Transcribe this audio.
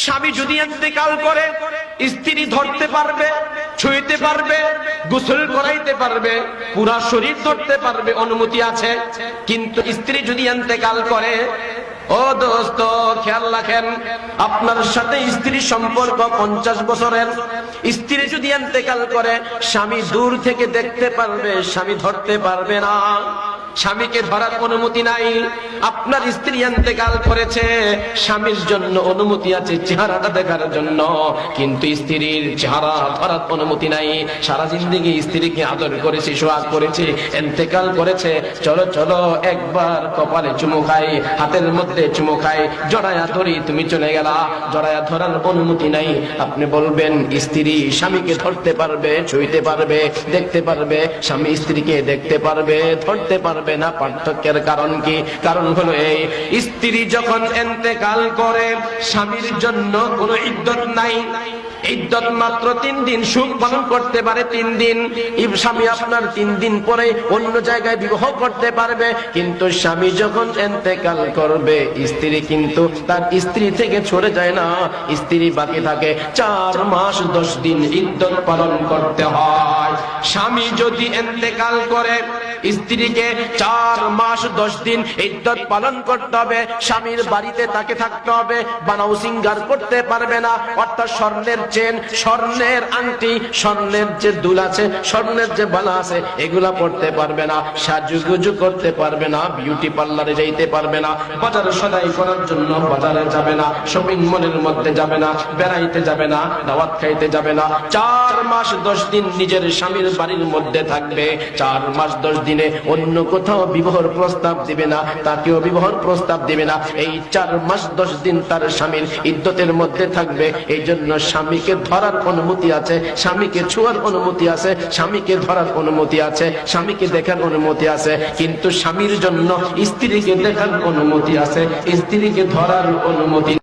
স্বামী যদি ইন্তেকাল করে স্ত্রী ধরতে পারবে, ছুঁইতে পারবে, গোসল করাইতে পারবে, পুরা শরীর ধরতে পারবে, অনুমতি আছে। কিন্তু স্ত্রী যদি ইন্তেকাল করে, ও দোস্ত খেয়াল রাখেন, আপনার সাথে স্ত্রীর সম্পর্ক 50 বছরের, স্ত্রী যদি ইন্তেকাল করে স্বামী দূর থেকে দেখতে পারবে, স্বামী ধরতে পারবে না, স্বামীকে ধরার অনুমতি নাই। আপনার স্ত্রী ইন্তেকাল করেছে, স্বামীর জন্য অনুমতি আছে চেহারাটা দেখার জন্য, কিন্তু স্ত্রীর চেহারা ধরার অনুমতি নাই। সারা জিন্দেগি স্ত্রীকে আদর করেছে, সোহাগ করেছে, ইন্তেকাল করেছে, চলো চলো একবার কপালে চুমু খাই, হাতের মধ্যে চুমু খাই, জড়ায়া ধরি, তুমি চলে গেলা, জড়ায়া ধরার অনুমতি নাই। আপনি বলবেন স্ত্রী স্বামীকে ধরতে পারবে, ছুঁইতে পারবে, দেখতে পারবে, স্বামী স্ত্রীকে দেখতে পারবে, ধরতে পারবে না। পার্থক্যের কারণ কি? কারণ হলো এই, স্ত্রী যখন ইন্তেকাল করে স্বামীর জন্য কোনো ইদ্যত নাই। ইদ্যত মাত্র 3 দিন, সুখ পালন করতে পারে 3 দিন। স্বামী আপনার 3 দিন পরে অন্য জায়গায় বিবাহ করতে পারবে, কিন্তু স্বামী যখন ইন্তেকাল করবে স্ত্রী কিন্তু তার স্ত্রী থেকে সরে যায় না, স্ত্রী বাকি থাকে। 4 মাস 10 দিন ইদ্যত পালন করতে হয়। স্বামী যদি ইন্তেকাল করে স্ত্রীকে 4 মাস 10 দিন ইদ্যত পালন করতে হবে। স্বামীর বাড়িতে তাকে থাকতে হবে, বানাও সিঙ্গার করতে পারবে না, অর্থাৎ স্বর্ণের চেন, স্বর্ণের আংটি, স্বর্ণের যে দুল আছে, স্বর্ণের যে বালা আছে, এগুলা পড়তে পারবে না, সাজুগুজু করতে পারবে না, বিউটি পার্লারে যাইতে পারবে না, বাজার সদাই করার জন্য বাজারে যাবে না, শপিং মলের মধ্যে যাবে না, বেড়াইতে যাবে না, দাওয়াত খাইতে যাবে না। 4 মাস 10 দিন নিজের স্বামীর বাড়ির মধ্যে থাকবে। 4 মাস 10 দিনে অন্য কোথাও বিবাহের প্রস্তাব দিবে না, তাকেও বিবাহের প্রস্তাব দিবে না। এই 4 মাস 10 দিন তার স্বামীর ইদ্যতের মধ্যে থাকবে। এই জন্য স্বামীকে ধরার অনুমতি আছে, স্বামীকে ছোঁয়ার অনুমতি আছে, স্বামীকে ধরার অনুমতি আছে, স্বামীকে দেখার অনুমতি আছে, কিন্তু স্বামীর জন্য স্ত্রীকে দেখার অনুমতি আছে, স্ত্রীকে ধরার অনুমতি